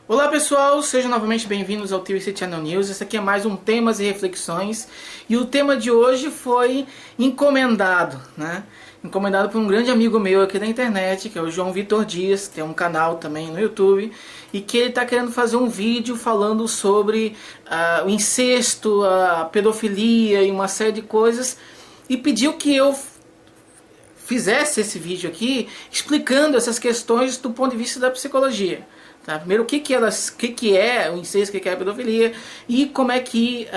Olá pessoal, sejam novamente bem-vindos ao TVC Channel News. Esse aqui é mais um Temas e Reflexões. E o tema de hoje foi encomendado, né? Encomendado por um grande amigo meu aqui da internet, que é o João Vitor Dias, que tem um canal também no YouTube, e que ele está querendo fazer um vídeo falando sobre o incesto, a pedofilia e uma série de coisas, e pediu que eu fizesse esse vídeo aqui explicando essas questões do ponto de vista da psicologia. Tá? Primeiro, o que é o incesto, o que é a pedofilia e como é que,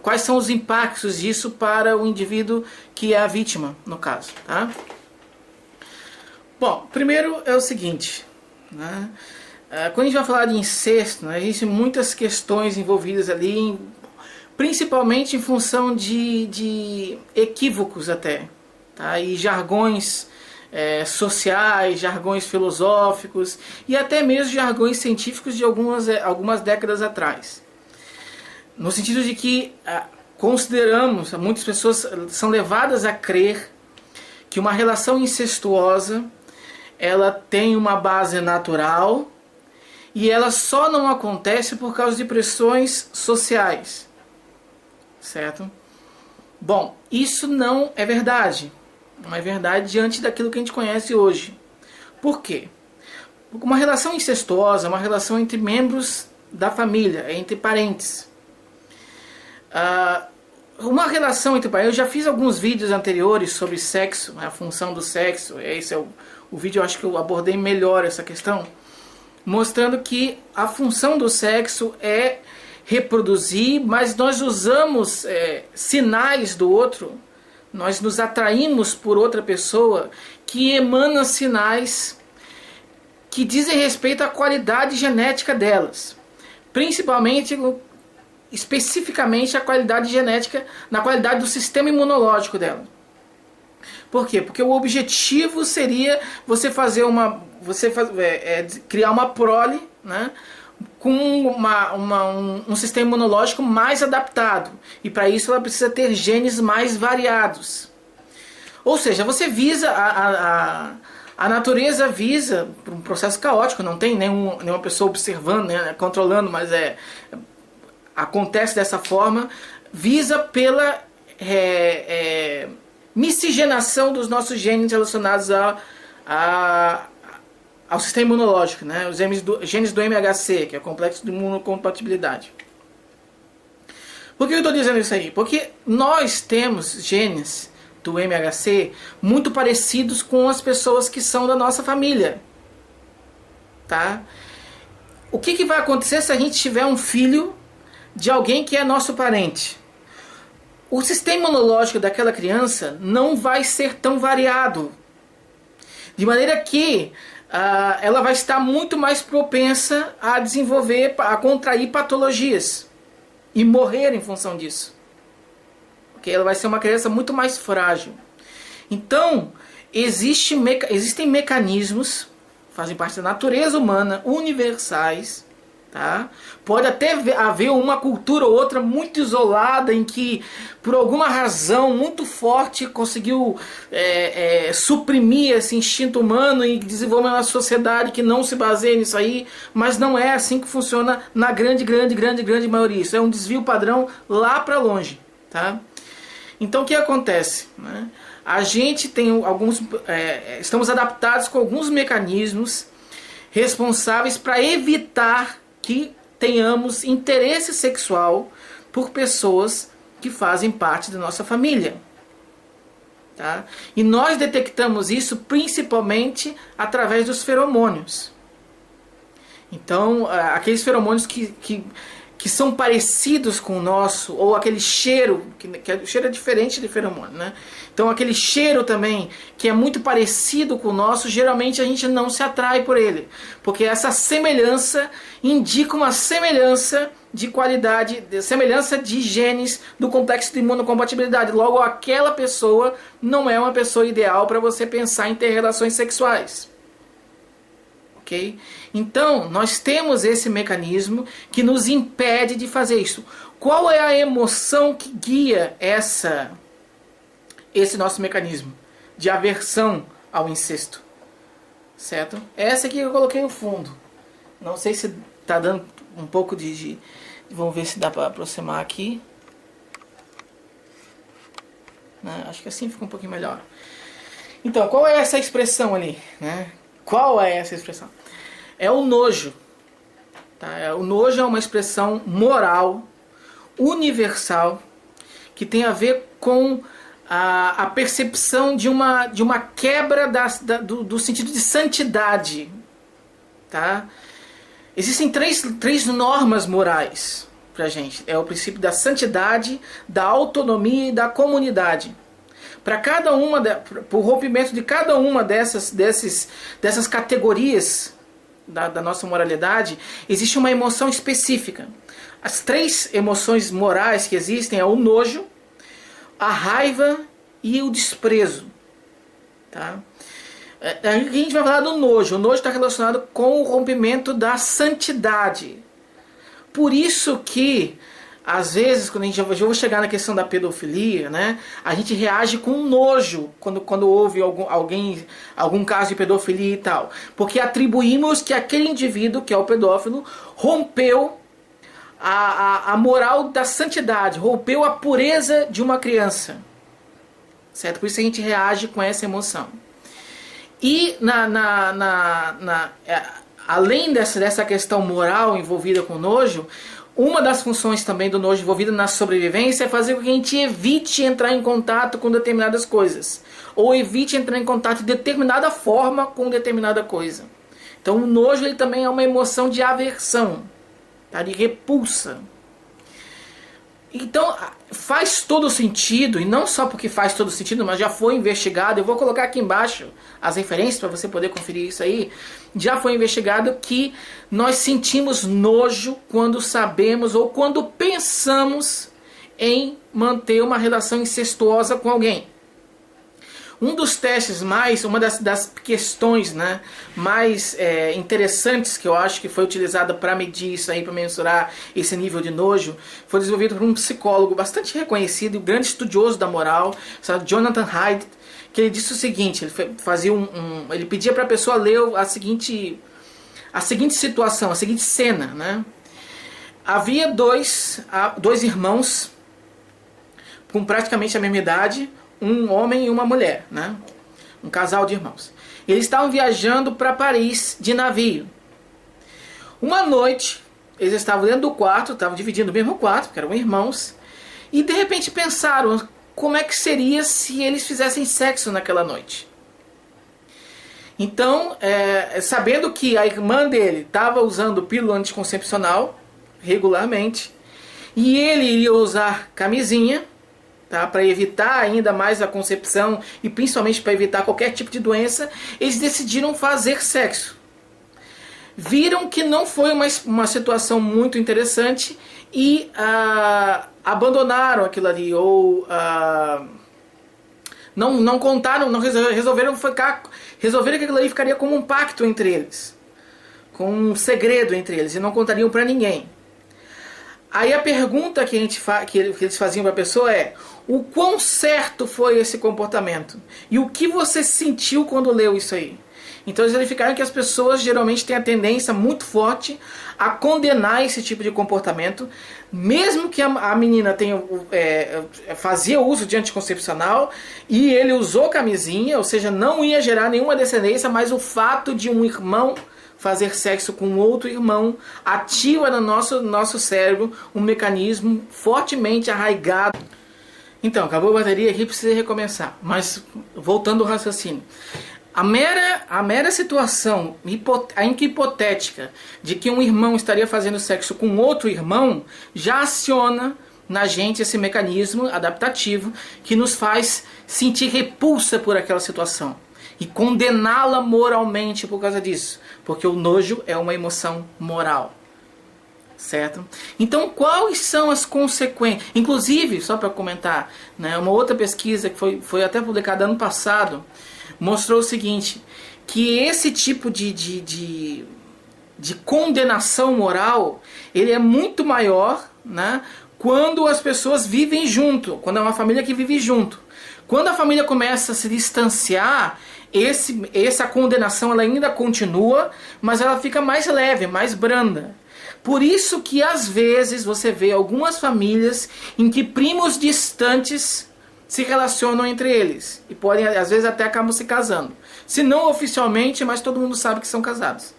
quais são os impactos disso para o indivíduo que é a vítima, no caso. Tá? Bom, primeiro é o seguinte, né? Quando a gente vai falar de incesto, né, existem muitas questões envolvidas ali, principalmente em função de equívocos até, tá? E jargões sociais, jargões filosóficos e até mesmo jargões científicos de algumas décadas atrás. No sentido de que consideramos, muitas pessoas são levadas a crer que uma relação incestuosa ela tem uma base natural e ela só não acontece por causa de pressões sociais. Certo? Bom, isso não é verdade. Não é verdade diante daquilo que a gente conhece hoje. Por quê? Porque uma relação incestuosa é uma relação entre membros da família, entre parentes. Uma relação entre parentes, eu já fiz alguns vídeos anteriores sobre sexo, a função do sexo. Esse é o vídeo, eu acho que eu abordei melhor essa questão, mostrando que a função do sexo é reproduzir, mas nós usamos sinais do outro. Nós nos atraímos por outra pessoa que emana sinais que dizem respeito à qualidade genética delas. Principalmente, especificamente, a qualidade genética, na qualidade do sistema imunológico dela. Por quê? Porque o objetivo seria você criar uma prole, né, com um sistema imunológico mais adaptado. E para isso ela precisa ter genes mais variados. Ou seja, você visa, a natureza visa, por um processo caótico, não tem nenhuma pessoa observando, né, controlando, mas acontece dessa forma, visa pela miscigenação dos nossos genes relacionados ao sistema imunológico, né? Os genes do MHC, que é o complexo de imunocompatibilidade. Por que eu estou dizendo isso aí? Porque nós temos genes do MHC muito parecidos com as pessoas que são da nossa família. Tá? O que vai acontecer se a gente tiver um filho de alguém que é nosso parente? O sistema imunológico daquela criança não vai ser tão variado. De maneira que ela vai estar muito mais propensa a desenvolver, a contrair patologias e morrer em função disso. Porque ela vai ser uma criança muito mais frágil. Então, existem mecanismos, fazem parte da natureza humana, universais. Tá? Pode até haver uma cultura ou outra muito isolada em que, por alguma razão muito forte, conseguiu suprimir esse instinto humano e desenvolver uma sociedade que não se baseia nisso aí, mas não é assim que funciona na grande maioria. Isso é um desvio padrão lá para longe. Tá? Então o que acontece? Né? A gente tem estamos adaptados com alguns mecanismos responsáveis para evitar que tenhamos interesse sexual por pessoas que fazem parte da nossa família. Tá? E nós detectamos isso principalmente através dos feromônios. Então, aqueles feromônios que são parecidos com o nosso, ou aquele cheiro, o cheiro é diferente de feromônio, né? Então aquele cheiro também, que é muito parecido com o nosso, geralmente a gente não se atrai por ele. Porque essa semelhança indica uma semelhança de qualidade, semelhança de genes do complexo de imunocompatibilidade. Logo, aquela pessoa não é uma pessoa ideal para você pensar em ter relações sexuais. Okay? Então, nós temos esse mecanismo que nos impede de fazer isso. Qual é a emoção que guia esse nosso mecanismo de aversão ao incesto? Certo? Essa aqui eu coloquei no fundo. Não sei se tá dando um pouco de... Vamos ver se dá para aproximar aqui. Né? Acho que assim fica um pouquinho melhor. Então, qual é essa expressão ali? Né? Qual é essa expressão? É o nojo. Tá? O nojo é uma expressão moral, universal, que tem a ver com a percepção de uma quebra do sentido de santidade. Tá? Existem três normas morais pra gente. É o princípio da santidade, da autonomia e da comunidade. Para cada uma, para o rompimento de cada uma dessas categorias da nossa moralidade, existe uma emoção específica. As 3 emoções morais que existem é o nojo, a raiva e o desprezo. Tá? A gente vai falar do nojo. O nojo está relacionado com o rompimento da santidade. Por isso que, às vezes, quando eu vou chegar na questão da pedofilia, né, a gente reage com nojo quando houve algum caso de pedofilia e tal. Porque atribuímos que aquele indivíduo, que é o pedófilo, rompeu a moral da santidade, rompeu a pureza de uma criança. Certo? Por isso a gente reage com essa emoção. E além dessa questão moral envolvida com o nojo, uma das funções também do nojo envolvida na sobrevivência é fazer com que a gente evite entrar em contato com determinadas coisas. Ou evite entrar em contato de determinada forma com determinada coisa. Então o nojo ele também é uma emoção de aversão, tá? De repulsa. Então faz todo sentido, e não só porque faz todo sentido, mas já foi investigado. Eu vou colocar aqui embaixo as referências para você poder conferir isso aí. Já foi investigado que nós sentimos nojo quando sabemos ou quando pensamos em manter uma relação incestuosa com alguém. Um dos testes uma das questões, né, mais interessantes que eu acho que foi utilizada para medir isso aí, para mensurar esse nível de nojo, foi desenvolvido por um psicólogo bastante reconhecido e grande estudioso da moral, sabe, Jonathan Haidt, que ele disse o seguinte: ele pedia para a pessoa ler a seguinte situação, a seguinte cena, né? Havia dois irmãos com praticamente a mesma idade, um homem e uma mulher, né? Um casal de irmãos. Eles estavam viajando para Paris de navio. Uma noite, eles estavam dentro do quarto, estavam dividindo o mesmo quarto, porque eram irmãos, e de repente pensaram como é que seria se eles fizessem sexo naquela noite. Então, sabendo que a irmã dele estava usando pílula anticoncepcional regularmente, e ele iria usar camisinha, tá, para evitar ainda mais a concepção e principalmente para evitar qualquer tipo de doença, eles decidiram fazer sexo. Viram que não foi uma situação muito interessante e abandonaram aquilo ali, ou não contaram, não resolveram que aquilo ali ficaria como um pacto entre eles, com um segredo entre eles, e não contariam para ninguém. Aí a pergunta que eles faziam para a pessoa é: o quão certo foi esse comportamento? E o que você sentiu quando leu isso aí? Então eles verificaram que as pessoas geralmente têm a tendência muito forte a condenar esse tipo de comportamento, mesmo que a menina fazia uso de anticoncepcional e ele usou camisinha, ou seja, não ia gerar nenhuma descendência, mas o fato de um irmão fazer sexo com outro irmão ativa no nosso cérebro um mecanismo fortemente arraigado. Então, acabou a bateria aqui, precisa recomeçar. Mas, voltando ao raciocínio. A mera situação hipotética de que um irmão estaria fazendo sexo com outro irmão já aciona na gente esse mecanismo adaptativo que nos faz sentir repulsa por aquela situação e condená-la moralmente por causa disso, porque o nojo é uma emoção moral, certo? Então, quais são as consequências? Inclusive, só para comentar, né, uma outra pesquisa que foi até publicada ano passado mostrou o seguinte, que esse tipo de condenação moral, ele é muito maior, né, quando as pessoas vivem junto, quando é uma família que vive junto. Quando a família começa a se distanciar, essa condenação ela ainda continua, mas ela fica mais leve, mais branda. Por isso que às vezes você vê algumas famílias em que primos distantes se relacionam entre eles. E podem, às vezes, até acabam se casando. Se não oficialmente, mas todo mundo sabe que são casados.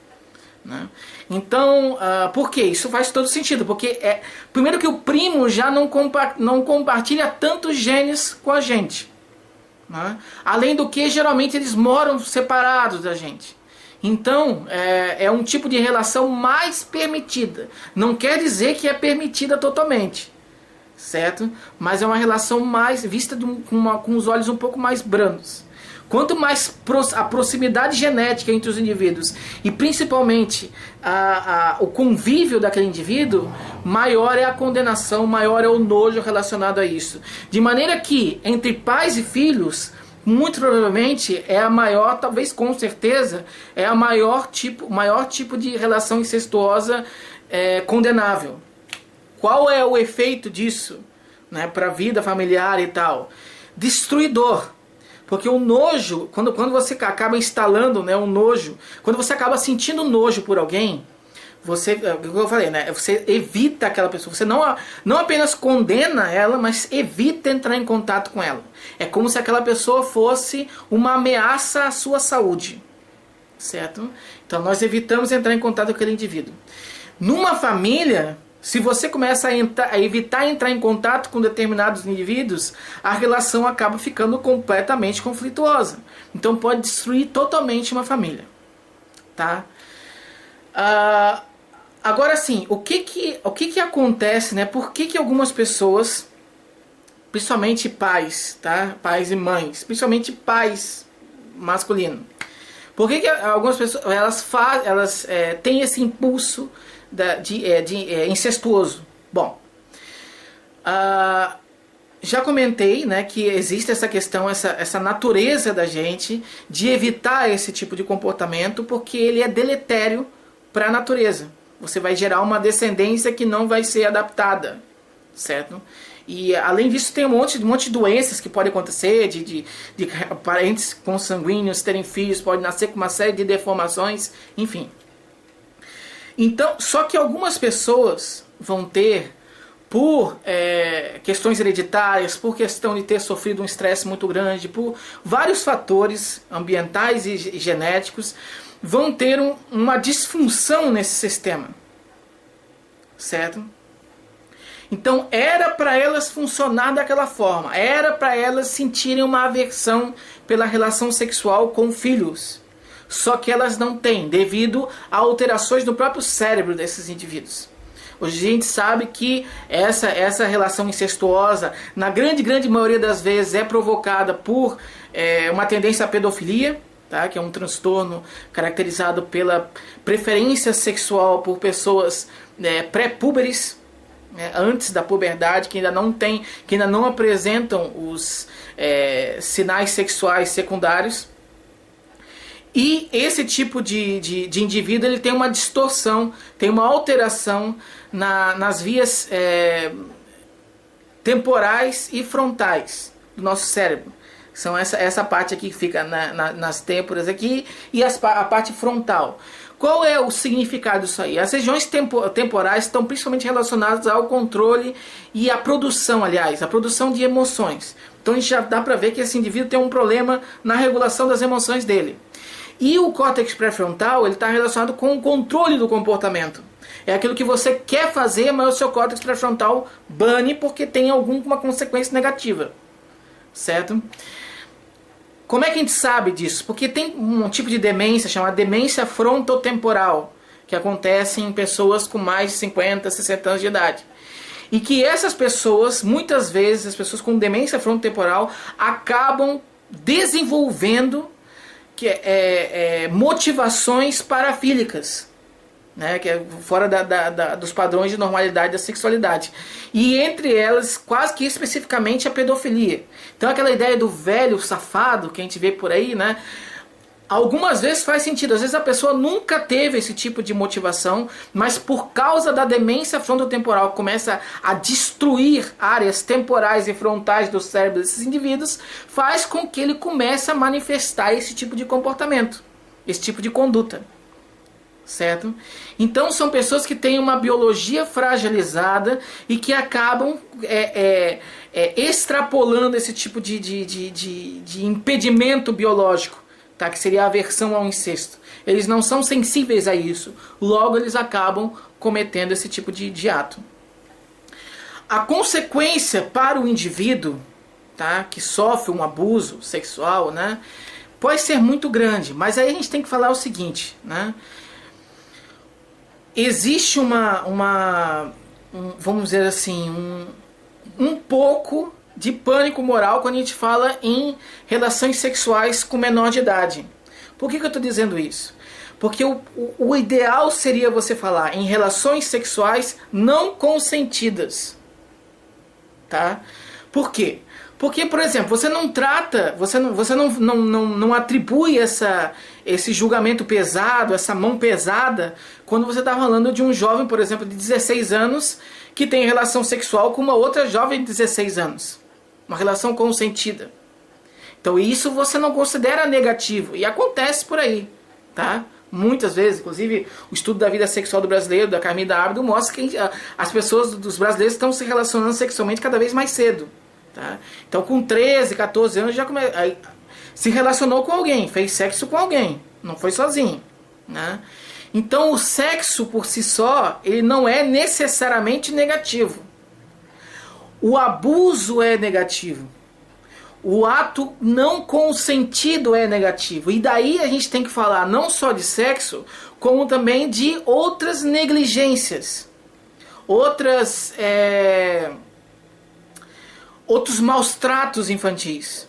Né? Então, por quê? Isso faz todo sentido. Porque, primeiro que o primo já não compartilha tantos genes com a gente. Né? Além do que, geralmente, eles moram separados da gente. Então, é um tipo de relação mais permitida. Não quer dizer que é permitida totalmente. Certo? Mas é uma relação mais vista com os olhos um pouco mais brandos. Quanto mais a proximidade genética entre os indivíduos e principalmente o convívio daquele indivíduo, maior é a condenação, maior é o nojo relacionado a isso. De maneira que entre pais e filhos, muito provavelmente é a maior, talvez com certeza, é a maior tipo de relação incestuosa condenável. Qual é o efeito disso, né, para a vida familiar e tal? Destruidor. Porque o nojo, quando você acaba instalando, né, um nojo, quando você acaba sentindo nojo por alguém, você, como eu falei, né, você evita aquela pessoa. Você não apenas condena ela, mas evita entrar em contato com ela. É como se aquela pessoa fosse uma ameaça à sua saúde. Certo? Então nós evitamos entrar em contato com aquele indivíduo. Numa família, se você começa a evitar entrar em contato com determinados indivíduos, a relação acaba ficando completamente conflituosa. Então pode destruir totalmente uma família. Tá? Agora sim, o que acontece, né? Por que algumas pessoas, principalmente pais, tá? Pais e mães, principalmente pais masculinos, por que algumas pessoas elas têm esse impulso incestuoso? Bom, já comentei, né, que existe essa questão, essa natureza da gente de evitar esse tipo de comportamento, porque ele é deletério para a natureza. Você vai gerar uma descendência que não vai ser adaptada, certo? E além disso tem um monte de doenças que podem acontecer, de parentes consanguíneos terem filhos, pode nascer com uma série de deformações, enfim. Então, só que algumas pessoas vão ter, por questões hereditárias, por questão de ter sofrido um estresse muito grande, por vários fatores ambientais e genéticos, vão ter uma disfunção nesse sistema. Certo? Então, era para elas funcionar daquela forma. Era para elas sentirem uma aversão pela relação sexual com filhos. Só que elas não têm, devido a alterações no próprio cérebro desses indivíduos. Hoje a gente sabe que essa relação incestuosa, na grande maioria das vezes, é provocada por uma tendência à pedofilia, tá? Que é um transtorno caracterizado pela preferência sexual por pessoas pré-púberes, antes da puberdade, que ainda não apresentam os sinais sexuais secundários. E esse tipo de indivíduo, ele tem uma distorção, tem uma alteração nas vias temporais e frontais do nosso cérebro. São essa parte aqui que fica nas têmporas aqui e a parte frontal. Qual é o significado disso aí? As regiões temporais estão principalmente relacionadas ao controle e à produção, aliás, a produção de emoções. Então a gente já dá para ver que esse indivíduo tem um problema na regulação das emoções dele. E o córtex pré-frontal, ele está relacionado com o controle do comportamento. É aquilo que você quer fazer, mas o seu córtex pré-frontal bane porque tem alguma consequência negativa. Certo? Como é que a gente sabe disso? Porque tem um tipo de demência chamada demência frontotemporal, que acontece em pessoas com mais de 50, 60 anos de idade. E que essas pessoas, muitas vezes, as pessoas com demência frontotemporal, acabam desenvolvendo motivações parafílicas, né, que é fora dos padrões de normalidade da sexualidade. E entre elas, quase que especificamente, a pedofilia. Então aquela ideia do velho safado que a gente vê por aí, né, Algumas vezes faz sentido, às vezes a pessoa nunca teve esse tipo de motivação, mas por causa da demência frontotemporal que começa a destruir áreas temporais e frontais do cérebro desses indivíduos, faz com que ele comece a manifestar esse tipo de comportamento, esse tipo de conduta. Certo? Então são pessoas que têm uma biologia fragilizada e que acabam extrapolando esse tipo de impedimento biológico. Tá, que seria a aversão ao incesto. Eles não são sensíveis a isso. Logo, eles acabam cometendo esse tipo de ato. A consequência para o indivíduo, tá, que sofre um abuso sexual, né, pode ser muito grande. Mas aí a gente tem que falar o seguinte, né? Existe vamos dizer assim, um pouco de pânico moral quando a gente fala em relações sexuais com menor de idade. Por que eu estou dizendo isso? Porque o ideal seria você falar em relações sexuais não consentidas. Tá? Por quê? Porque, por exemplo, você não trata, você não atribui esse julgamento pesado, essa mão pesada, quando você está falando de um jovem, por exemplo, de 16 anos, que tem relação sexual com uma outra jovem de 16 anos. Uma relação consentida. Então isso você não considera negativo. E acontece por aí. Tá? Muitas vezes, inclusive o estudo da vida sexual do brasileiro, da Carmida Ábido, mostra que as pessoas dos brasileiros estão se relacionando sexualmente cada vez mais cedo. Tá? Então com 13, 14 anos já se relacionou com alguém, fez sexo com alguém. Não foi sozinho. Né? Então o sexo por si só, ele não é necessariamente negativo. O abuso é negativo. O ato não consentido é negativo. E daí a gente tem que falar não só de sexo, como também de outras negligências. Outros maus tratos infantis.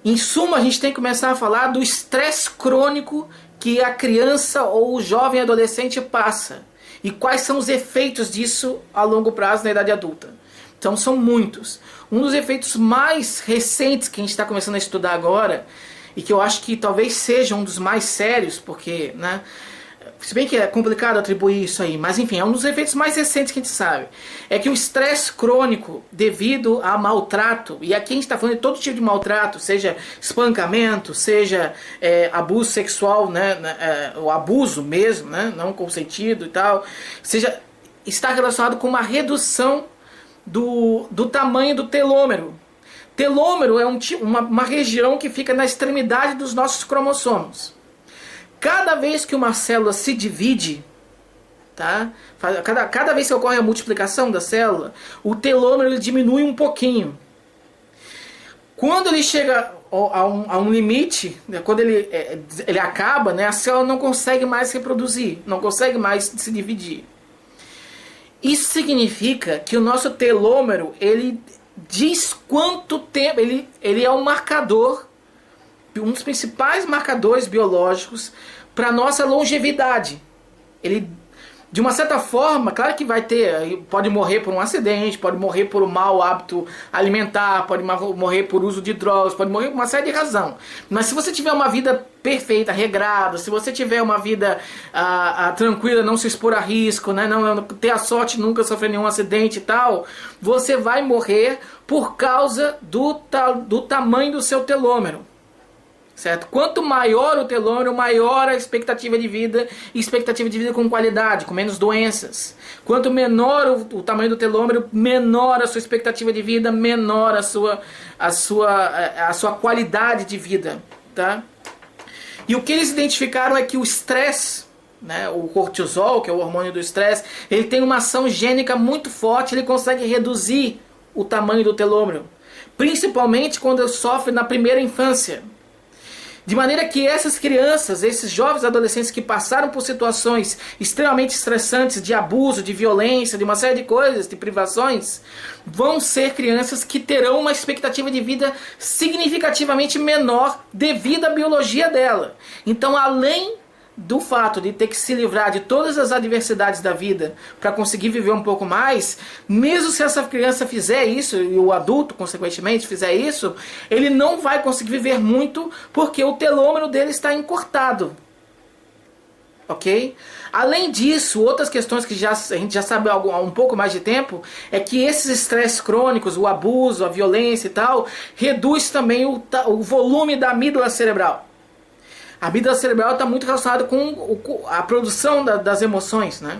Em suma, a gente tem que começar a falar do estresse crônico que a criança ou o jovem adolescente passa. E quais são os efeitos disso a longo prazo na idade adulta. Então são muitos. Um dos efeitos mais recentes que a gente está começando a estudar agora, e que eu acho que talvez seja um dos mais sérios, porque, né, se bem que é complicado atribuir isso aí, mas enfim, é um dos efeitos mais recentes que a gente sabe, é que o estresse crônico devido a maltrato, e aqui a gente está falando de todo tipo de maltrato, seja espancamento, seja abuso sexual, né, o abuso mesmo, né, não consentido e tal, está relacionado com uma redução do tamanho do telômero. Telômero é uma região que fica na extremidade dos nossos cromossomos. Cada vez que uma célula se divide, tá? Cada vez que ocorre a multiplicação da célula, o telômero ele diminui um pouquinho. Quando ele chega a um limite, né, quando ele acaba, né, a célula não consegue mais se reproduzir, não consegue mais se dividir. Isso significa que o nosso telômero, ele diz quanto tempo, ele é um marcador, um dos principais marcadores biológicos para a nossa longevidade. Ele, de uma certa forma, claro que pode morrer por um acidente, pode morrer por um mau hábito alimentar, pode morrer por uso de drogas, pode morrer por uma série de razões. Mas se você tiver uma vida perfeita, regrada, se você tiver uma vida tranquila, não se expor a risco, né, não ter a sorte de nunca sofrer nenhum acidente e tal, você vai morrer por causa do tamanho do seu telômero. Certo? Quanto maior o telômero, maior a expectativa de vida, e expectativa de vida com qualidade, com menos doenças. Quanto menor o tamanho do telômero, menor a sua expectativa de vida, menor a sua qualidade de vida. Tá? E o que eles identificaram é que o estresse, né, o cortisol, que é o hormônio do estresse, ele tem uma ação gênica muito forte, ele consegue reduzir o tamanho do telômero. Principalmente quando sofre na primeira infância. De maneira que essas crianças, esses jovens adolescentes que passaram por situações extremamente estressantes, de abuso, de violência, de uma série de coisas, de privações, vão ser crianças que terão uma expectativa de vida significativamente menor devido à biologia dela. Então, além do fato de ter que se livrar de todas as adversidades da vida para conseguir viver um pouco mais, mesmo se essa criança fizer isso, e o adulto, consequentemente, fizer isso, ele não vai conseguir viver muito porque o telômero dele está encurtado. Ok? Além disso, outras questões que a gente já sabe há um pouco mais de tempo, é que esses estresses crônicos, o abuso, a violência e tal, reduz também o volume da amígdala cerebral. A amígdala cerebral está muito relacionada com a produção das emoções, né?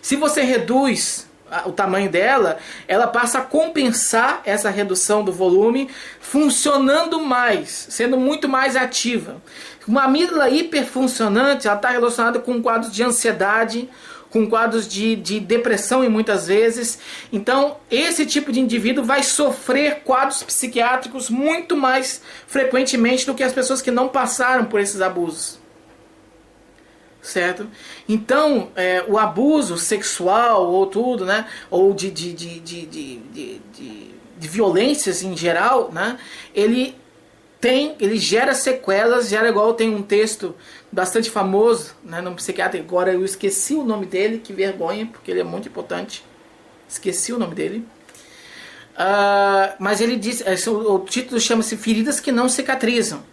Se você reduz o tamanho dela, ela passa a compensar essa redução do volume, funcionando mais, sendo muito mais ativa. Uma amígdala hiperfuncionante, ela está relacionada com quadros de ansiedade, com quadros de depressão e muitas vezes. Então, esse tipo de indivíduo vai sofrer quadros psiquiátricos muito mais frequentemente do que as pessoas que não passaram por esses abusos. Certo? Então, o abuso sexual ou tudo, né? Ou de violências em geral, né? Ele gera sequelas, gera igual tem um texto bastante famoso, né, num psiquiatra, agora eu esqueci o nome dele, que vergonha, porque ele é muito importante, esqueci o nome dele, mas ele diz, o título chama-se Feridas que não cicatrizam,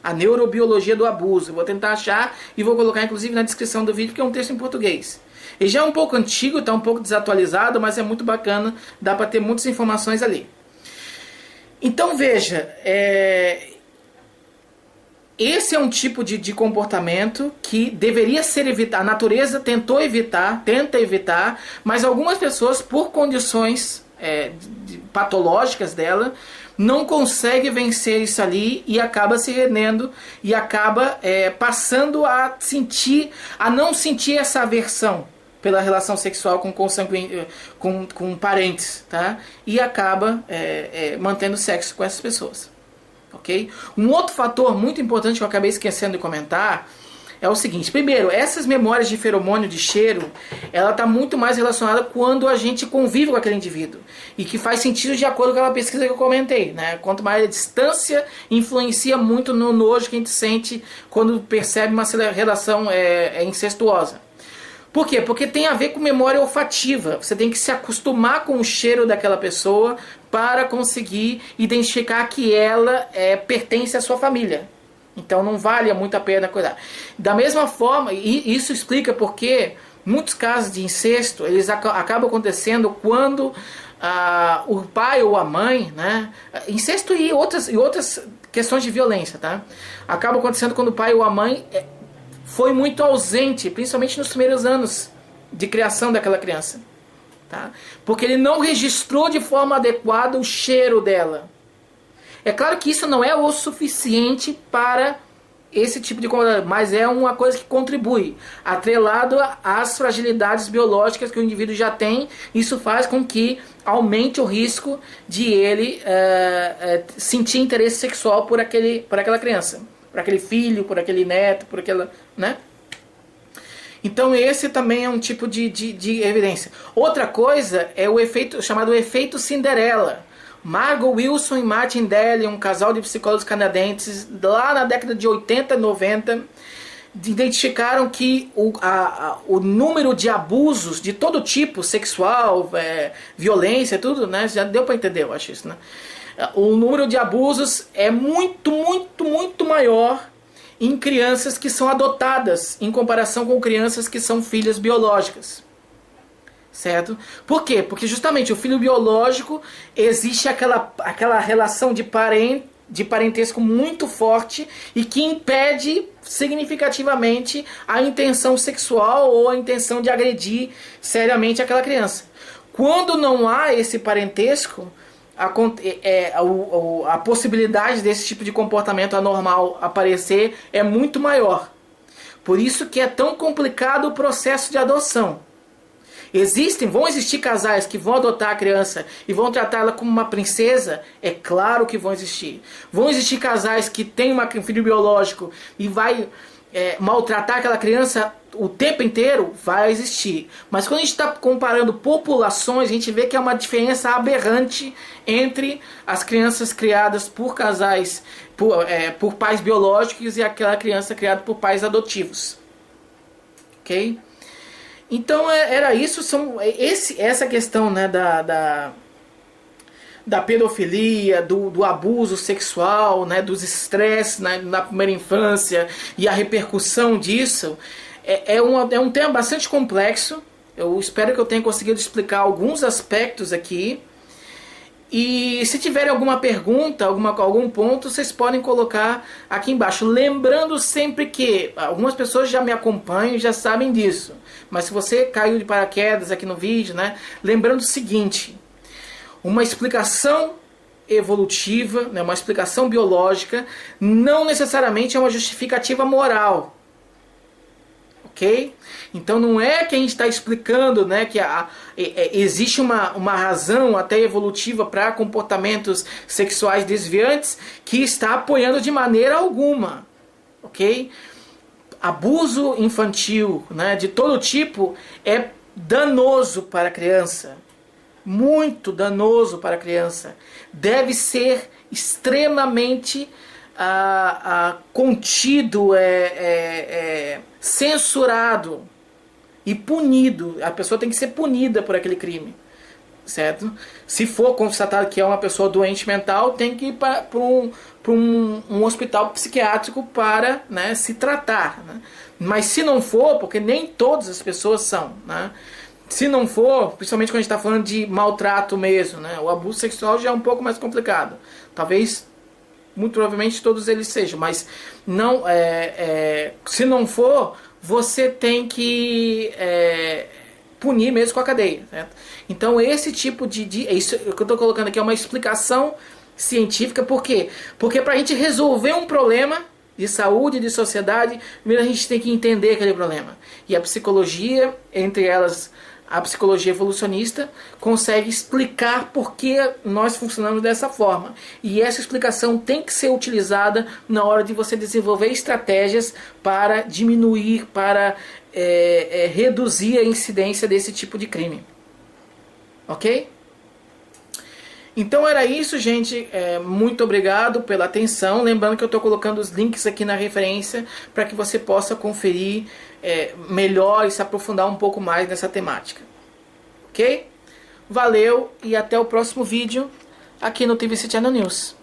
a neurobiologia do abuso. Eu vou tentar achar e vou colocar inclusive na descrição do vídeo, porque é um texto em português. Ele já é um pouco antigo, está um pouco desatualizado, mas é muito bacana, dá para ter muitas informações ali. Então veja, esse é um tipo de comportamento que deveria ser evitado. A natureza tenta evitar, mas algumas pessoas, por condições patológicas dela, não conseguem vencer isso ali e acaba se rendendo e acaba passando a não sentir essa aversão pela relação sexual com parentes, tá? E acaba mantendo sexo com essas pessoas. Okay? Um outro fator muito importante que eu acabei esquecendo de comentar é o seguinte: primeiro, essas memórias de feromônio, de cheiro, ela está muito mais relacionada quando a gente convive com aquele indivíduo, e que faz sentido de acordo com aquela pesquisa que eu comentei, né? Quanto mais a distância, influencia muito no nojo que a gente sente quando percebe uma relação incestuosa. Por quê? Porque tem a ver com memória olfativa. Você tem que se acostumar com o cheiro daquela pessoa para conseguir identificar que ela pertence à sua família. Então não vale muito a pena cuidar. Da mesma forma, e isso explica porque muitos casos de incesto, eles acabam acontecendo quando o pai ou a mãe, né? Incesto e outras questões de violência, tá? Acaba acontecendo quando o pai ou a mãe foi muito ausente, principalmente nos primeiros anos de criação daquela criança. Tá? Porque ele não registrou de forma adequada o cheiro dela. É claro que isso não é o suficiente para esse tipo de comportamento, mas é uma coisa que contribui, atrelado às fragilidades biológicas que o indivíduo já tem. Isso faz com que aumente o risco de ele sentir interesse sexual por aquela criança, por aquele filho, por aquele neto, por aquela, né? Então esse também é um tipo de evidência. Outra coisa é o efeito chamado efeito Cinderela. Margot Wilson e Martin Daly, um casal de psicólogos canadenses, lá na década de 80 e 90, identificaram que o número de abusos de todo tipo, sexual, violência, tudo, né? Já deu para entender, eu acho isso, né? O número de abusos é muito, muito, muito maior em crianças que são adotadas, em comparação com crianças que são filhas biológicas. Certo? Por quê? Porque justamente o filho biológico existe aquela relação de parentesco muito forte e que impede significativamente a intenção sexual ou a intenção de agredir seriamente aquela criança. Quando não há esse parentesco, a possibilidade desse tipo de comportamento anormal aparecer é muito maior. Por isso que é tão complicado o processo de adoção. Vão existir casais que vão adotar a criança e vão tratá-la como uma princesa? É claro que vão existir. Vão existir casais que têm um filho biológico e vai maltratar aquela criança o tempo inteiro, vai existir. Mas quando a gente está comparando populações, a gente vê que é uma diferença aberrante entre as crianças criadas por casais, por pais biológicos e aquela criança criada por pais adotivos. Ok? Então era isso, essa questão, né, da pedofilia, do abuso sexual, né, dos estresses na primeira infância e a repercussão disso, é um tema bastante complexo. Eu espero que eu tenha conseguido explicar alguns aspectos aqui. E se tiverem alguma pergunta, algum ponto, vocês podem colocar aqui embaixo. Lembrando sempre que algumas pessoas já me acompanham e já sabem disso. Mas se você caiu de paraquedas aqui no vídeo, né, lembrando o seguinte: uma explicação evolutiva, né, uma explicação biológica, não necessariamente é uma justificativa moral. Ok? Então não é que a gente está explicando, né, que existe uma razão até evolutiva para comportamentos sexuais desviantes que está apoiando de maneira alguma. Ok? Abuso infantil, né, de todo tipo é danoso para a criança. Muito danoso para a criança. Deve ser extremamente contido, censurado e punido. A pessoa tem que ser punida por aquele crime, certo? Se for constatado que é uma pessoa doente mental, tem que ir para um hospital psiquiátrico para, né, se tratar, né? Mas se não for, porque nem todas as pessoas são, né? Se não for, principalmente quando a gente está falando de maltrato mesmo, né? O abuso sexual já é um pouco mais complicado. Talvez, muito provavelmente, todos eles sejam. Mas não, se não for, você tem que punir mesmo com a cadeia, certo? Então esse tipo isso que eu estou colocando aqui é uma explicação científica. Por quê? Porque para a gente resolver um problema de saúde, de sociedade, primeiro a gente tem que entender aquele problema. E a psicologia, entre elas a psicologia evolucionista, consegue explicar por que nós funcionamos dessa forma. E essa explicação tem que ser utilizada na hora de você desenvolver estratégias para diminuir, para reduzir a incidência desse tipo de crime. Ok? Então era isso, gente. Muito obrigado pela atenção. Lembrando que eu estou colocando os links aqui na referência para que você possa conferir melhor e se aprofundar um pouco mais nessa temática. Ok? Valeu e até o próximo vídeo aqui no TVC Channel News.